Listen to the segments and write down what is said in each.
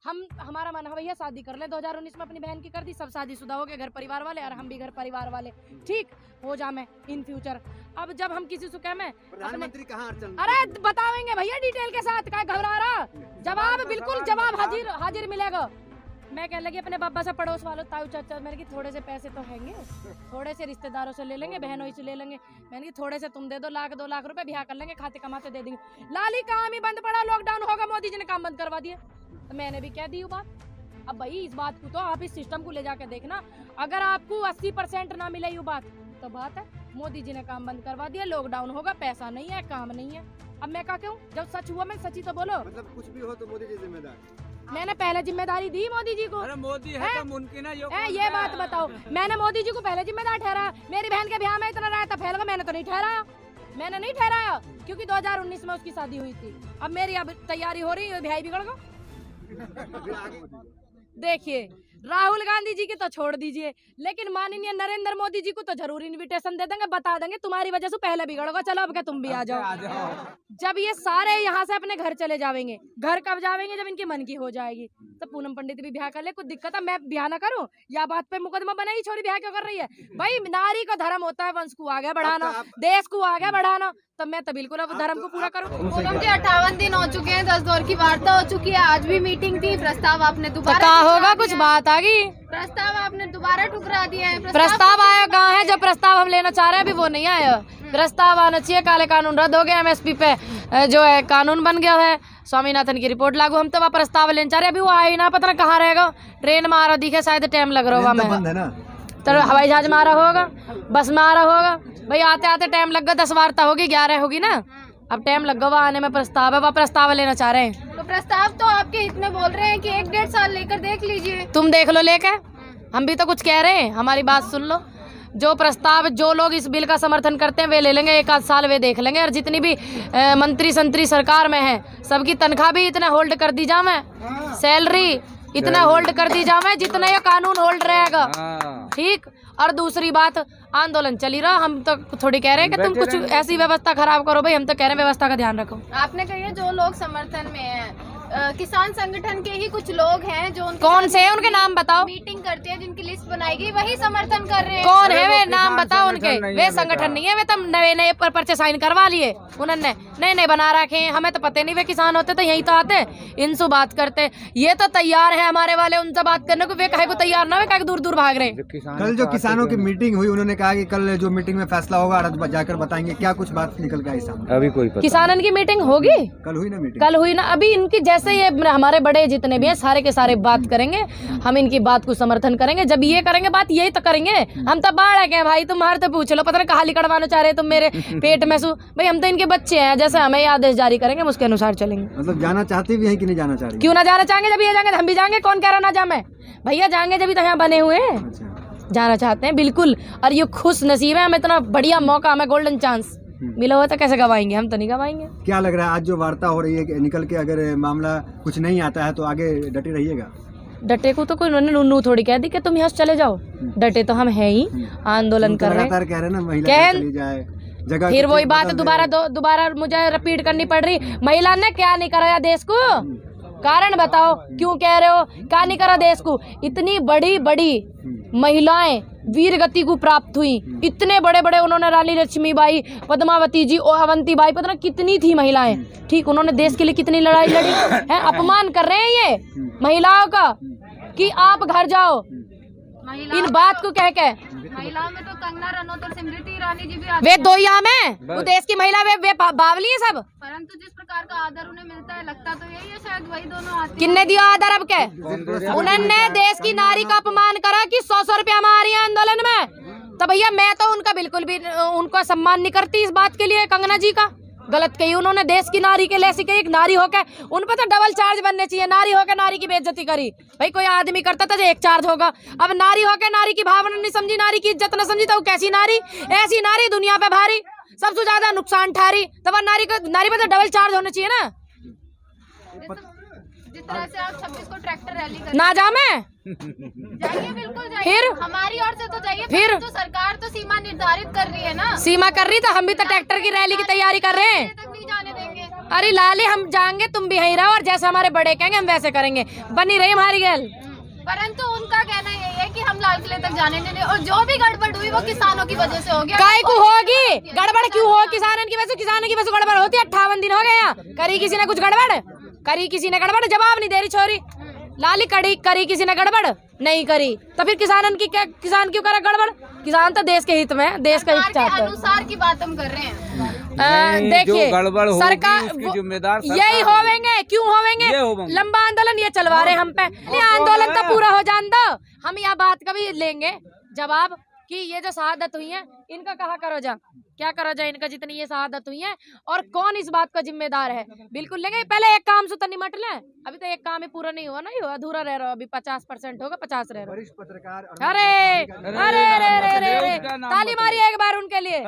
हमारा मन है भैया शादी कर ले। 2019 में अपनी बहन की कर दी, सब शादीशुदा हो गए, घर परिवार वाले, और हम भी घर परिवार वाले, ठीक हो जा मैं इन फ्यूचर। अब जब हम किसी से कह मैं प्रधानमंत्री कहाँ अड़चन, अरे बतावेंगे भैया डिटेल के साथ, क्या घबरा रहा, जवाब बिल्कुल जवाब हाजिर मिलेगा। मैं कह लगी अपने बाबा से, पड़ोस वालों, ताऊ चाचा, मैंने कि थोड़े से पैसे तो हैंगे, थोड़े से रिश्तेदारों से ले लेंगे, बहनों से ले लेंगे, मैंने कि थोड़े से तुम दे दो, 1 2 लाख रुपए ब्याह कर लेंगे, खाते कमाते दे देंगे। लाली काम ही बंद पड़ा, लॉकडाउन होगा, मोदी जी ने काम बंद करवा दिया। तो मैंने भी कह दी बात। अब भाई इस बात को तो आप इस सिस्टम को ले जाके देखना, अगर आपको 80% ना मिले ये बात तो बात है, मोदी जी ने काम बंद करवा दिया, लॉकडाउन होगा, पैसा नहीं है, काम नहीं है। अब मैं क्या कहूँ, जब सच हुआ मैं सच्ची तो बोलो, मतलब कुछ भी हो तो मोदी जी जिम्मेदार। मैंने पहले जिम्मेदारी दी मोदी जी को। अरे मोदी है तो मुमकिन है ये बात बताओ, मैंने मोदी जी को पहले जिम्मेदार ठहराया। मेरी बहन के ब्याह में इतना रायता फैल गया, मैंने तो नहीं ठहराया, मैंने नहीं ठहराया, क्योंकि 2019 में उसकी शादी हुई थी। अब मेरी अब तैयारी हो रही है, ब्याह बिगड़ गया। देखिए राहुल गांधी जी की तो छोड़ दीजिए, लेकिन माननीय नरेंद्र मोदी जी को तो जरूर इनविटेशन दे देंगे, बता देंगे तुम्हारी वजह से पहले बिगड़ोगा, चलो अब क्या तुम भी आ जाओ। जब ये सारे यहाँ से अपने घर चले जाएंगे, घर कब जाएंगे, जब इनकी मन की हो जाएगी। तो पूनम पंडित भी ब्याह कर ले, कुछ दिक्कत है, मैं ब्याह ना करूं, या बात पे मुकदमा बना, ही छोरी ब्याह क्यों कर रही है। भाई नारी का धर्म होता है वंश को आगे बढ़ाना, देश को आगे बढ़ाना, तो मैं तो बिल्कुल अब धर्म को पूरा करूं। पूनम जी 58 दिन हो चुके हैं, 10 दौर की वार्ता हो चुकी है, आज भी मीटिंग थी, प्रस्ताव आपने दोबारा क्या होगा, कुछ बात आ गई, प्रस्ताव आपने दोबारा ठुकरा दिया है। प्रस्ताव आया कहाँ है, जो प्रस्ताव हम लेना चाह रहे हैं अभी वो नहीं आया। प्रस्ताव आना चाहिए, काले कानून रद्द हो गया, MSP पे जो है कानून बन गया है, स्वामीनाथन की रिपोर्ट लागू, हम तो वहाँ प्रस्ताव लेना चाह रहे हैं, अभी वो आया ही ना, पता ना कहाँ रहेगा, ट्रेन में आ रहा दिखे, शायद टाइम लग रहा होगा, तो हवाई जहाज में आ रहा होगा, बस में आ रहा होगा, भाई आते आते टाइम लग गया, 10 वार्ता होगी, 11 होगी ना, अब टाइम लग गया आने में। प्रस्ताव है, वह प्रस्ताव लेना चाह रहे हैं। तो प्रस्ताव तो आपके हित में बोल रहे हैं कि 1-1.5 साल लेकर देख लीजिए। तुम देख लो लेकर, हम भी तो कुछ कह रहे हैं, हमारी बात सुन लो। जो प्रस्ताव, जो लोग इस बिल का समर्थन करते हैं वे ले लेंगे, 1 आध साल वे देख लेंगे, और जितनी भी मंत्री संतरी सरकार में है सबकी तनख्वाह भी इतना होल्ड कर दी जावे, सैलरी इतना होल्ड कर दी जावे जितना ये कानून होल्ड रहेगा, ठीक। और दूसरी बात, आंदोलन चली रहा, हम तो थोड़ी कह रहे हैं कि तुम कुछ ऐसी व्यवस्था खराब करो, भाई हम तो कह रहे हैं व्यवस्था का ध्यान रखो। आपने कही जो लोग समर्थन में हैं, किसान संगठन के ही कुछ लोग हैं जो कौन से हैं, उनके नाम बताओ। मीटिंग करते हैं, जिनकी लिस्ट बनाएगी वही समर्थन कर रहे हैं। कौन है वे, नाम बताओ उनके। वे संगठन नहीं है, वे तो नए पर्चे साइन करवा लिए उन्होंने, नए बना रखे हैं, हमें तो पता नहीं वे किसान होते तो यही तो आते, इनसे बात करते। ये तो तैयार है हमारे वाले उनसे बात करने को, वे काहे को तैयार ना, वे काहे दूर दूर भाग रहे। कल जो किसानों की मीटिंग हुई, उन्होंने कहा कि कल जो मीटिंग में फैसला होगा जाकर बताएंगे, क्या कुछ बात निकल के आई सामने? अभी कोई किसानन की मीटिंग होगी, कल हुई ना मीटिंग, कल हुई ना। अभी इनकी जैसे ये हमारे बड़े जितने भी हैं सारे के सारे बात करेंगे, हम इनकी बात को समर्थन करेंगे। जब ये करेंगे बात, यही तो करेंगे, हम तो बाढ़ है भाई, तुम्हारे तो पूछ लो, पता नहीं कहाँ लिकड़वाना चाह रहे तुम मेरे पेट में सु, भाई हम तो इनके बच्चे हैं, जैसे हमें आदेश जारी करेंगे उसके अनुसार चलेंगे। मतलब जाना चाहती भी है कि नहीं जाना चाह रही? क्यों ना जाना चाहेंगे, जब ये जाएंगे हम भी जाएंगे, कौन कह रहा ना जाए, भैया जाएंगे जब तो यहाँ बने हुए हैं, जाना चाहते हैं बिल्कुल। और ये खुश नसीब है, हमें इतना बढ़िया मौका, हमें गोल्डन चांस मिला हुआ था, कैसे गवाएंगे, हम तो नहीं गवाएंगे। क्या लग रहा है आज जो वार्ता हो रही है कि निकल के अगर मामला कुछ नहीं आता है तो आगे डटे रहिएगा? डटे को तो कोई उन्होंने नूनू थोड़ी कह दी कि तुम यहाँ से चले जाओ, डटे तो हम है ही, आंदोलन कर रहे हैं, कह रहे ना महिला चली जाए जगह, फिर वही बात दोबारा मुझे रिपीट करनी पड़ रही। महिला ने क्या नहीं कराया देश को, कारण बताओ, क्यों कह रहे हो क्या नहीं करा देश को? इतनी बड़ी बड़ी महिलाएं वीर गति को प्राप्त हुई, इतने बड़े बड़े उन्होंने, रानी लक्ष्मीबाई, पद्मावती जी और अवंतीबाई, पता नहीं कितनी थी महिलाएं, ठीक, उन्होंने देश के लिए कितनी लड़ाई लड़ी है। अपमान कर रहे हैं ये महिलाओं का कि आप घर जाओ, इन बात को कह के। महिलाओं में तो कंगना रनौत और स्मृति ईरानी जी भी वे दो यहाँ में, वो देश की महिला, वे बावली है सब, परंतु जिस प्रकार का आदर उन्हें मिलता है, लगता तो यही है शायद वही दोनों आती। किन्ने दिया आदर अब के? उन्होंने देश की नारी का अपमान करा कि 100 रुपया मारी है आंदोलन में, तो भैया मैं तो उनका बिल्कुल भी उनको सम्मान नहीं करती इस बात के लिए। कंगना जी का गलत कही उन्होंने, देश की नारी के लिए एक नारी होकर उन पर तो डबल चार्ज बनने चाहिए, नारी होकर नारी की बेइज्जती करी, भाई कोई आदमी करता था तो 1 चार्ज होगा, अब नारी होकर नारी की भावना नहीं समझी, नारी की इज्जत न समझी, तो कैसी नारी, ऐसी नारी दुनिया पे भारी, सबसे ज्यादा नुकसान ठारी, तब नारी पर तो डबल चार्ज होना चाहिए ना। जिस तरह से आप 26 को ट्रैक्टर रैली कर ना जा मैं जाइए, बिल्कुल जाइए, फिर हमारी ओर से तो जाइए, फिर तो सरकार तो सीमा निर्धारित कर रही है ना, सीमा कर रही, तो हम भी तो ट्रैक्टर की रैली की तैयारी कर रहे हैं, तक नहीं जाने देंगे। अरे लाली हम जाएंगे, तुम भी यहीं रहो और जैसे हमारे बड़े कहेंगे हम वैसे करेंगे। बनी रही हमारी गैल। परंतु उनका कहना यही है कि हम लाल किले तक जाने नहीं देंगे और जो भी गड़बड़ हुई वो किसानों की वजह से हो गया। काय को होगी गड़बड़? क्यों हो? किसानों की वजह से, किसानों की वजह से गड़बड़ होती है। 58 दिन हो गए यहाँ, करी किसी ने कुछ गड़बड़? करी किसी ने गड़बड़? जवाब नहीं दे रही छोरी। लाली करी किसी ने गड़बड़? नहीं करी। तो फिर किसान क्यों करे गड़बड़? किसान तो देश के हित में, देश का हित चाहते हैं। अनुसार की बात हम कर रहे हैं। देखिए सरकार उसकी जिम्मेदार यही होवेंगे। क्यों होवेंगे? लंबा आंदोलन ये चलवा रहे हम पे। ये आंदोलन तो पूरा हो जान दो, हम यह बात का भी लेंगे जवाब कि ये जो शहादत हुई है इनका कहा करो जा, क्या करो जा इनका, जितनी ये शहादत हुई है और कौन इस बात का जिम्मेदार है। बिल्कुल लेंगे। पहले एक काम से तो निमट लें, अभी तो एक काम ही पूरा नहीं हुआ, नहीं हुआ, अधूरा रह रहा। अभी 50% होगा, 50 रह रहा। वरिष्ठ पत्रकार अरे अरे अरे ताली मारी एक बार उनके लिए।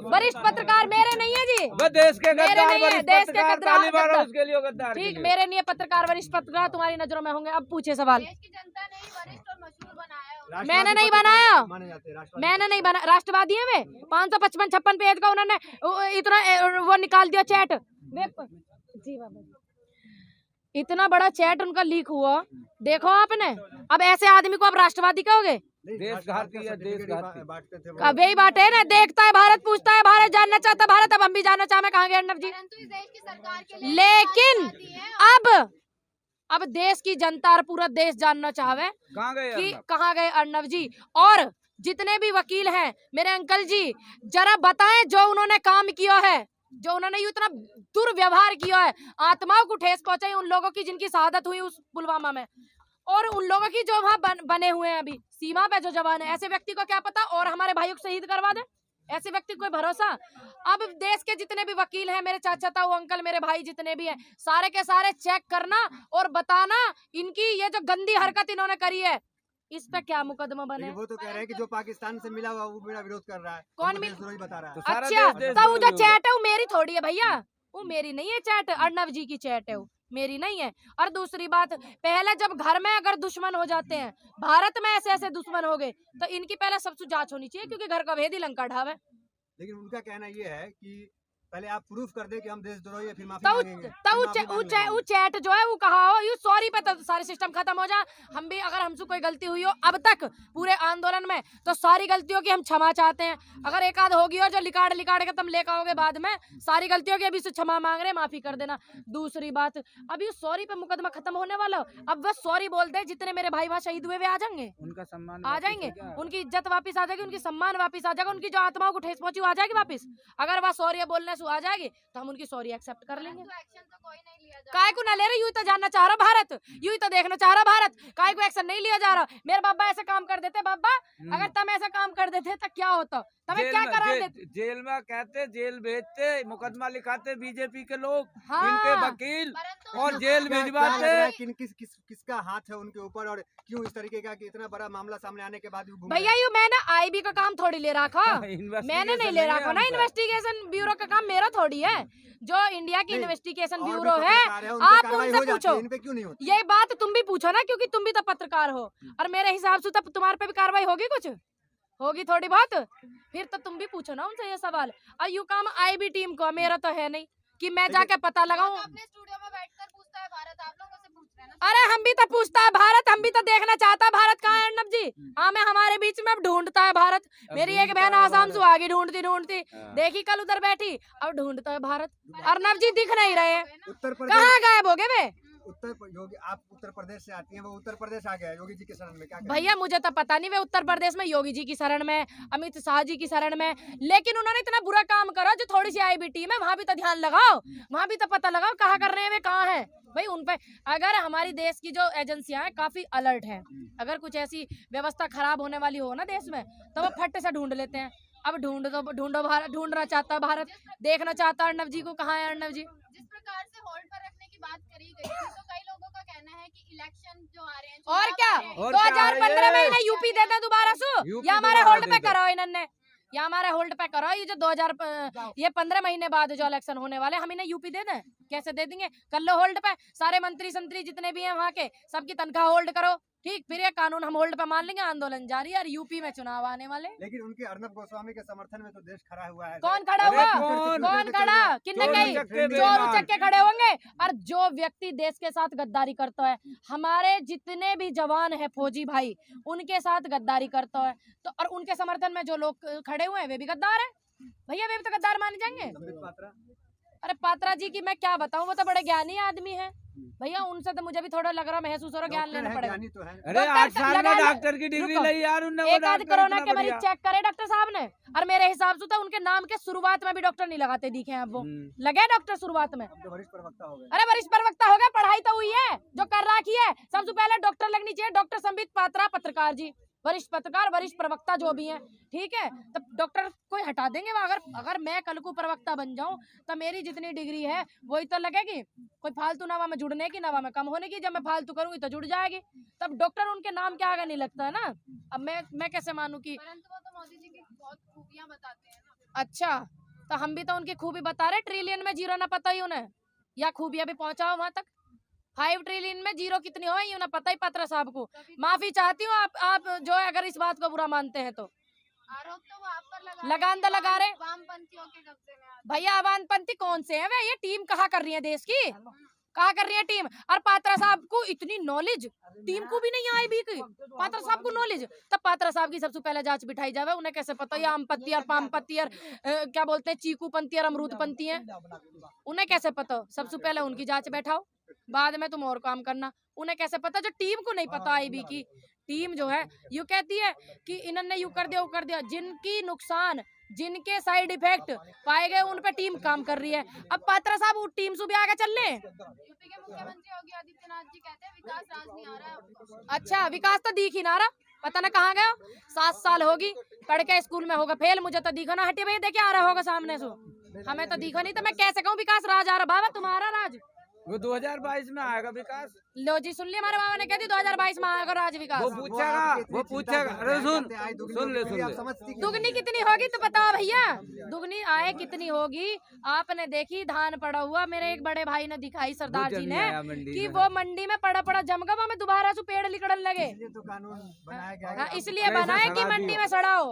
वरिष्ठ पत्रकार मेरे नहीं है जी, देश के मेरे नहीं है, देश के गद्दार। ठीक, मेरे नहीं है पत्रकार। वरिष्ठ पत्रकार तुम्हारी नजरों में होंगे। अब पूछे सवाल। देश की जनता ने वरिष्ठ और मशहूर बनाया। मैंने नहीं बनाया, माने जाते हैं मैंने नहीं बना। राष्ट्रवादी है वे। 555-56 पेज का उन्होंने इतना वो निकाल दिया चैट। जी बाबा, इतना बड़ा चैट उनका लीक हुआ, देखो आपने। अब ऐसे आदमी को आप राष्ट्रवादी कहोगे? देशघाती है, देशघाती बांटते थे अब यही बात है ना, देखता है भारत, पूछता है भारत, जानना चाहता है भारत। अब हम भी जानना चाहे, कहाँ गए अर्नब जी? परंतु इस देश की सरकार के लिए लेकिन अब देश की जनता और पूरा देश जानना चाहवे कहाँ गए कि कहाँ गए अर्नब जी। और जितने भी वकील हैं मेरे अंकल जी, जरा बताएं जो उन्होंने काम किया है, जो उन्होंने इतना दुर्व्यवहार किया है, आत्माओं को ठेस पहुंचाई उन लोगों की जिनकी शहादत हुई उस पुलवामा में, और उन लोगों की जो वहां बने हुए हैं अभी सीमा पे जो जवान है। ऐसे व्यक्ति को क्या पता और हमारे भाइयों को शहीद करवा दे? ऐसे व्यक्ति को कोई भरोसा? अब देश के जितने भी वकील हैं, मेरे चाचा ताऊ अंकल, मेरे भाई जितने भी हैं, सारे के सारे चेक करना और बताना इनकी ये जो गंदी हरकत इन्होंने करी है इस पे क्या मुकदमा बने। वो तो कह रहे हैं कि जो पाकिस्तान से मिला हुआ वो मेरा विरोध कर रहा है। कौन विरोधी बता रहा है? अच्छा, तो वो जो चैट है वो मेरी थोड़ी है भैया, वो मेरी नहीं है चैट, अर्नब जी की चैट है, वो मेरी नहीं है। और दूसरी बात, पहले जब घर में अगर दुश्मन हो जाते हैं, भारत में ऐसे ऐसे दुश्मन हो गए, तो इनकी पहले सबसे जांच होनी चाहिए, क्योंकि घर का भेद ही लंका ढावे। लेकिन उनका कहना ये है कि पहले आप प्रूफ कर दे कि हम देशद्रोही है, फिर माफी तो मांगेंगे। वो चैट जो है वो कहा हो, यू सॉरी पे तो सारे सिस्टम खत्म हो जाए। हम भी अगर हमसे कोई गलती हुई हो अब तक पूरे आंदोलन में, तो सारी गलतियों की हम क्षमा चाहते हैं। अगर एक आध होगी हो जो लिकाड़ के तुम लेकर आओगे बाद में, सारी गलतियों की अभी से क्षमा मांग रहे, माफी कर देना। दूसरी बात, अभी सॉरी पे मुकदमा खत्म होने वाला, अब बस सॉरी बोल दे, जितने मेरे भाई वहाँ शहीद हुए वे आ जाएंगे, उनका सम्मान आ जाएंगे, उनकी इज्जत वापस आ जाएगी, उनकी सम्मान वापस आ जाएगा, उनकी जो आत्माओं को ठेस पहुंची आ जाएगी वापस। अगर वह सॉरी बोलने से आ जाएगी तो हम उनकी सॉरी एक्सेप्ट कर लेंगे। एक्शन तो कोई नहीं लिया जा काय को ना ले रहे, यूं तो जानना चाह रहा भारत, यूं तो देखना चाह रहा भारत, काय को एक्शन नहीं लिया जा रहा। मेरे बाबा ऐसे काम कर देते, बाबा अगर तुम ऐसा काम कर देते तो क्या होता, तुम्हें क्या करा देते? जेल में कहते, जेल भेजते, मुकदमा लिखाते बीजेपी के लोग, हाँ। इनके वकील, परंतु और जेल भिजवाते। किसका हाथ है उनके ऊपर, और क्यों इस तरीके का कि इतना बड़ा मामला सामने आने के बाद भी घूम भैया यू मैंने आईबी का काम थोड़ी ले रखा, मैंने नहीं ले रखा ना, हमसे। इन्वेस्टिगेशन ब्यूरो का काम मेरा थोड़ी है, जो इंडिया की नहीं, इन्वेस्टिगेशन और भी ब्यूरो है। पत्रकार हैं, उनपे आप कार्रवाई उनसे हो जाती है, पूछो, इन पे क्यों नहीं होती? यही बात तुम भी पूछो ना, क्योंकि तुम भी तो पत्रकार हो, और मेरे हिसाब से तो तुम्हारे पे भी कार्रवाई होगी, कुछ होगी थोड़ी बहुत, फिर तो तुम भी पूछो ना उनसे ये सवाल। और यू काम आईबी टीम को, मेरा तो है नहीं कि मैं जाके पता लगाऊं। अपने स्टूडियो में बैठकर पूछता है भारत, आप लोगों से पूछ रहे हैं ना। अरे हम भी तो पूछता है भारत, हम भी तो देखना चाहता है भारत कहाँ है अर्नब जी। हाँ, मैं हमारे बीच में अब ढूंढता है भारत। मेरी एक बहन आसाम से आगे ढूंढती देखी कल उधर बैठी, अब ढूंढता है भारत। अर्नब जी दिख नहीं रहे, उत्तर प्रदेश, कहाँ गायब हो गए वे? योगी, आप उत्तर प्रदेश से आती हैं, वो उत्तर प्रदेश आ गया योगी जी के शरण में, क्या करें? भैया मुझे तो पता नहीं वे उत्तर प्रदेश में योगी जी की शरण में, अमित शाह जी की शरण में, लेकिन उन्होंने इतना बुरा काम करा, जो थोड़ी सी आईबी टीम है वहां भी तो ध्यान लगाओ, वहां भी तो पता लगाओ कहाँ कर रहे हैं वे, कहाँ है भाई उन पे। अगर हमारी देश की जो एजेंसियां हैं काफी अलर्ट हैं, अगर कुछ ऐसी व्यवस्था खराब होने वाली हो ना देश में, तो वो फट से ढूंढ लेते हैं। अब ढूंढो भारत, ढूंढना चाहता है भारत, देखना चाहता है अर्नब जी को, कहाँ है अर्नब जी। जिस प्रकार से होल्ड पर रखने की बात करी गई थी, तो कई लोगों का कहना है कि इलेक्शन जो आ रहे हैं, और चुनाव क्या, आ रहे हैं, 2015 में इन्हें यूपी दे दे दोबारा सु, यूपी या हमारे दोबारा होल्ड दे पे दो। करो इन्होंने, या हमारे होल्ड पे करो, ये जो 15 महीने बाद जो इलेक्शन होने वाले, हम इन्हें यूपी दे दें, कैसे दे देंगे? कर लो होल्ड पे, सारे मंत्री संतरी जितने भी हैं वहाँ के, सबकी तनख्वाह होल्ड करो, ठीक, फिर ये कानून हम होल्ड पे मान लेंगे, आंदोलन जारी है। और यूपी में चुनाव आने वाले, लेकिन उनके अर्नब गोस्वामी के समर्थन में तो देश खड़ा हुआ है। कौन खड़ा अरे हुआ? कौन? कौन खड़ा? किन्ने चोर कही? उचक्के चोर बेईमान। उचक्के खड़े होंगे। और जो व्यक्ति देश के साथ गद्दारी करता है, हमारे जितने भी जवान है फौजी भाई, उनके साथ गद्दारी करता है, तो और उनके समर्थन में जो लोग खड़े हुए हैं वे भी गद्दार है भैया, वे भी तो गद्दार माने जाएंगे। संबित पात्रा, अरे पात्रा जी की मैं क्या बताऊं, वो तो बड़े ज्ञानी आदमी है भैया, उनसे तो मुझे भी थोड़ा लग रहा, महसूस हो रहा, ज्ञान डॉक्टर लेना है, पड़ेगा। ज्ञानी तो है। अरे डॉक्टर 8 साल लगा में लो। डॉक्टर की डिग्री रुको। ली यार उनने, वो एक आध डॉक्टर कोरोना इतना के मरीज बढ़िया। चेक करे डॉक्टर साहब ने, और मेरे हिसाब से तो उनके नाम के शुरुआत में भी डॉक्टर नहीं लगाते दिखे हैं, अब वो लगे डॉक्टर शुरुआत में। अब तो वरिष्ठ प्रवक्ता हो गए। अरे वरिष्ठ प्रवक्ता हो गया, पढ़ाई तो हुई है, जो कर रखी है। सबसे पहले डॉक्टर लगनी चाहिए, डॉक्टर संबित पात्रा पत्रकार जी, वरिष्ठ पत्रकार, वरिष्ठ प्रवक्ता जो भी हैं, ठीक है। तब डॉक्टर कोई हटा देंगे, अगर मैं कल को प्रवक्ता बन जाऊं तो मेरी जितनी डिग्री है वही तो लगेगी, कोई फालतू नवा में जुड़ने की, नवा में कम होने की। जब मैं फालतू करूंगी तो जुड़ जाएगी, तब डॉक्टर उनके नाम के आगे नहीं लगता है ना। अब मैं कैसे मानूं कि, परंतु वो तो मोदी जी की बहुत खूबियां बताते हैं ना। अच्छा तो हम भी तो उनकी खूबी बता रहे, ट्रिलियन में जीरो ना पता ही उन्हें, या खूबियां भी पहुंचाओ वहां तक। 5 ट्रिलियन में जीरो कितनी हो, ये उन्हें पता ही पात्रा साहब को। माफी चाहती हूँ आप जो है, अगर इस बात को बुरा मानते हैं तो। आरोप तो वो आप पर लगान तो लगा रहे वामपंथियों के कब्जे में आ भैया, वामपंथी कौन से हैं वे? ये टीम कहाँ कर रही है देश की, कहाँ कर रही है टीम? और पात्रा साहब को इतनी नॉलेज, टीम को भी नहीं आई भी की, पात्रा साहब को नॉलेज। तब पात्रा साहब की सबसे पहले जांच बिठाई जावे, उन्हें कैसे पता ये आम पत्ती और पाम पत्ती और क्या बोलते हैं, चीकू पंती और अमरूद पंती है, उन्हें कैसे पता? सबसे पहले उनकी जांच बैठाओ, बाद में तुम और काम करना। उन्हें कैसे पता जो टीम को नहीं पता आई भी की? टीम जो है यू कहती है कि इन्होंने यू कर दिया, वो कर दिया, जिनकी नुकसान, जिनके साइड इफेक्ट पाए गए उन पे टीम काम कर रही है। अब पात्रा साहब वो टीम से भी आगे चल ले। यूपी के मुख्यमंत्री योगी आदित्यनाथ जी कहते हैं विकास राज नहीं आ रहा है। अच्छा विकास तो दिख ही ना रहा, पता ना कहाँ गया। 7 साल होगी, पढ़ के स्कूल में होगा फेल, मुझे तो दिखा ना, हटे भैया देखे आ रहा होगा सामने से, हमें तो दिखा नहीं, तो मैं कैसे कहूँ विकास राज आ रहा? बाबा तुम्हारा राज वो 2022 में आएगा विकास। लो जी, सुन लिया, हमारे बाबा ने कह दी 2022 में आएगा राज विकास। वो पूछेगा। अरे सुन ले दुगनी कितनी होगी तो बताओ भैया, दुगनी आए कितनी होगी? आपने देखी धान पड़ा हुआ, मेरे एक बड़े भाई ने दिखाई सरदार जी ने कि वो मंडी में पड़ा जमगा, में दोबारा से पेड़ निकलने लगे। तो कानून बनाया गया हाँ, इसलिए बनाए कि मंडी में सड़ाओ,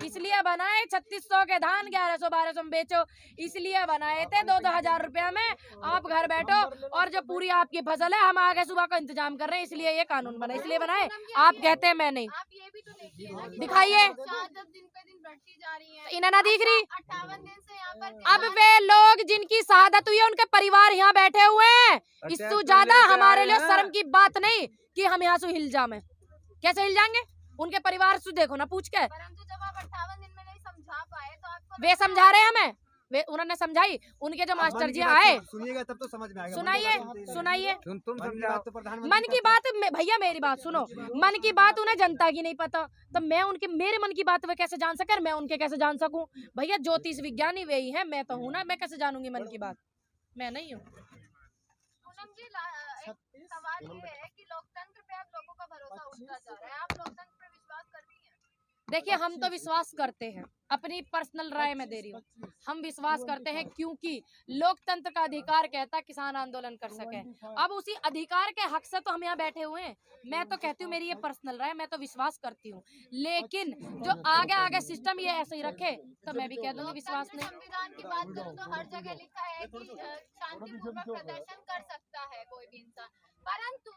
इसलिए बनाए 3600 के धान 1100-1200 में बेचो, इसलिए बनाए थे 2-2 हजार रुपया में आप घर बैठो, और जो पूरी आपकी फसल है हम आगे सुबह का इंतजाम कर रहे हैं, इसलिए ये कानून बना, इसलिए बनाए। आप कहते हैं मैं नहीं, आप ये भी तो देखिए ना कि दिखाइए। शहादत दिन पे दिन बढ़ती जा रही है। इन्हें ना दिख रही? 58 दिन से यहाँ पर अब वे लोग जिनकी शहादत हुई है उनके परिवार यहाँ बैठे हुए हैं, इससे ज्यादा हमारे लिए शर्म की बात नहीं कि हम यहाँ से हिल जाए। कैसे हिल जाएंगे? उनके परिवार से देखो ना पूछ के। परंतु जब आप 58 दिन में नहीं समझा पाए तो आपको वे समझा रहे हैं हमें, वे उन्होंने समझाई, उनके जो मास्टर जी आए। सुनिएगा तब तो समझ में आएगा। सुनाइए तुम मन की समझाओ। बात तो प्रधानमंत्री मन की बात भैया मेरी बात सुनो, मन की बात उन्हें जनता की नहीं पता, तो मैं उनके, मेरे मन की बात वे कैसे जान सके, मैं उनके कैसे जान सकूं? भैया ज्योतिष विज्ञानी वे ही है, मैं तो हूं ना, मैं कैसे जानूंगी मन की बात? मैं नहीं हूँ। पूनम जी एक सवाल ये है कि लोकतंत्र पे आप लोगों का भरोसा उठता जा रहा है, आप लोकतंत्र पे विश्वास करती हैं? देखिए हम तो विश्वास करते हैं, अपनी पर्सनल राय में दे रही हूँ, हम विश्वास करते हैं क्योंकि लोकतंत्र का अधिकार कहता है किसान आंदोलन कर सके। अब उसी अधिकार के हक से तो हम यहाँ बैठे हुए हैं। मैं तो कहती हूँ, मेरी ये पर्सनल राय, मैं तो विश्वास करती हूँ, लेकिन जो आगे सिस्टम ये ऐसे ही रखे तो मैं भी कह दूंगी विश्वास नहीं। संविधान की बात करूँ तो हर जगह लिखा है कि शांतिपूर्वक प्रदर्शन कर सकता है कोई भी इंसान, परंतु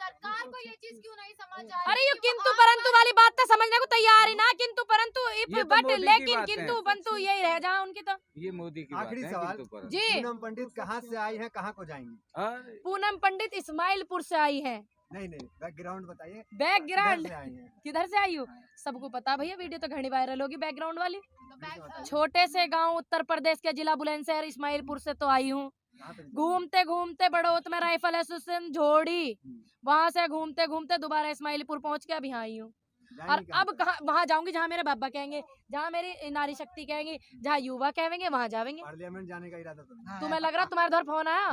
सरकार को ये चीज क्यों नहीं समझ आ रही? अरे ये किंतु परंतु वाली बात तो समझने को तैयार ही ना, किंतु परंतु इफ ये तो बट मोदी की लेकिन बात है। किंतु परंतु यही रह जहाँ उनकी तो। ये मोदी की बात आखिरी है, सवाल किंतु पर। जी पूनम पंडित कहाँ से आई है, कहाँ को जाएंगी? हाँ, पूनम पंडित इस्माइलपुर से आई है। नहीं बैकग्राउंड बताइए। बैकग्राउंड किधर से आई हैं? किधर से आई हूँ सबको पता भैया, वीडियो तो घनी वायरल होगी बैकग्राउंड वाली। तो छोटे से गांव उत्तर प्रदेश के जिला बुलंदशहर इस्माइलपुर से तो आई हूँ। कहाँ पे? घूमते घूमते बड़ौत में राइफल एसोसिएशन झोड़ी, वहां से घूमते घूमते दोबारा इस्माइलपुर पहुंच के अभी यहाँ आई हूँ। और जाएंगी कहाँ? अब कहाँ वहां जाऊंगी जहाँ मेरे बाबा कहेंगे, जहाँ मेरी नारी शक्ति कहेंगी, जहाँ युवा कहेंगे वहां जाएंगे। पार्लियामेंट जाने का इरादा तो तुम्हें लग रहा तुम्हारे घर फोन आया?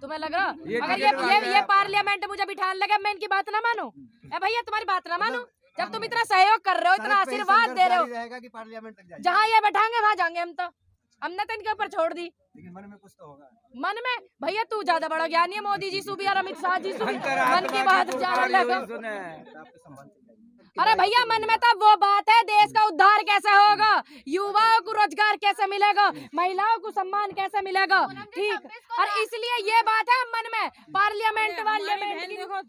तुम्हें लग रहा ये अगर टिकट वाला ये है। पार्लियामेंट मुझे बिठा लगे, मैं इनकी बात ना मानूं? ए भैया तुम्हारी बात ना मानूं? जब तुम इतना सहयोग कर रहे हो, इतना सड़क पे ही आशीर्वाद संघर्ष दे रहे हो, जारी रहेगा कि पार्लियामेंट तक जाएंगे? जहाँ ये बैठाएंगे वहां जाएंगे हम तो। हमने तो इनके ऊपर छोड़ दी। लेकिन मन में कुछ तो होगा। मन में भैया तू ज्यादा बड़ा ज्ञानी है, मोदी जी सुबी और अमित शाह जी सुबी मन अंतरात्मा की बात की ज्यादा पुकार लगा। यही सुने। आपके संबंध से क्या है? अरे भैया मन में तो वो बात है, देश का उद्धार कैसे होगा, युवाओं को रोजगार कैसे मिलेगा, महिलाओं को सम्मान कैसे मिलेगा, ठीक। और इसलिए ये बात है मन में, पार्लियामेंट देखो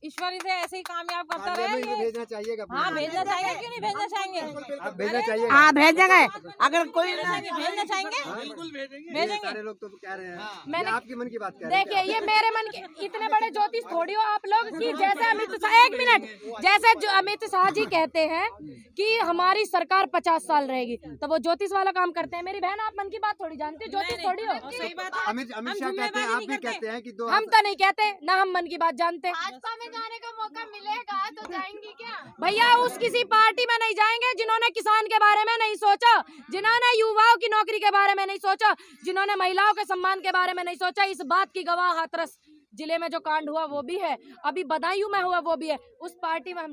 ईश्वरी से ऐसे ही कामयाब करता रहे पार्लियामेंट में ये। भेजना चाहिएगा। हाँ भेजना चाहिए, क्यों नहीं भेजना चाहेंगे? आप भेजना चाहिएगा। हाँ भेजेंगे, अगर कोई भेजना चाहेंगे, भेजेंगे। सारे लोग तो कह रहे हैं। मैंने- ये आपके मन की बात कह रहे हैं। देखिए ये मेरे मन के इतने बड़े ज्योतिष थोड़ी हो आप लोग कि जैसे अमित शाह, एक मिनट, जैसे जो अमित शाह जी कहते हैं कि हमारी सरकार 50 साल रहेगी, तो वो ज्योतिष वाला काम करते हैं। मेरी बहन आप मन की बात थोड़ी जानती हो, ज्योतिष थोड़ी हो। सही बात है। अमित शाह कहते हैं, आप भी कहते हैं कि हम तो नहीं कहते ना, हम मन की बात जानते हैं। भाजपा में जाने का मौका मिलेगा तो जाएंगी क्या? भैया उस किसी पार्टी में नहीं जाएंगे जिन्होंने किसान के बारे में नहीं सोचा, जिन्होंने युवाओं की नौकरी के बारे में नहीं सोचा, जिन्होंने महिलाओं के सम्मान के बारे में नहीं सोचा। इस बात की गवाह हाथरस जिले में जो कांड हुआ वो भी है, अभी बदायूं में हुआ वो भी है। उस पार्टी में हम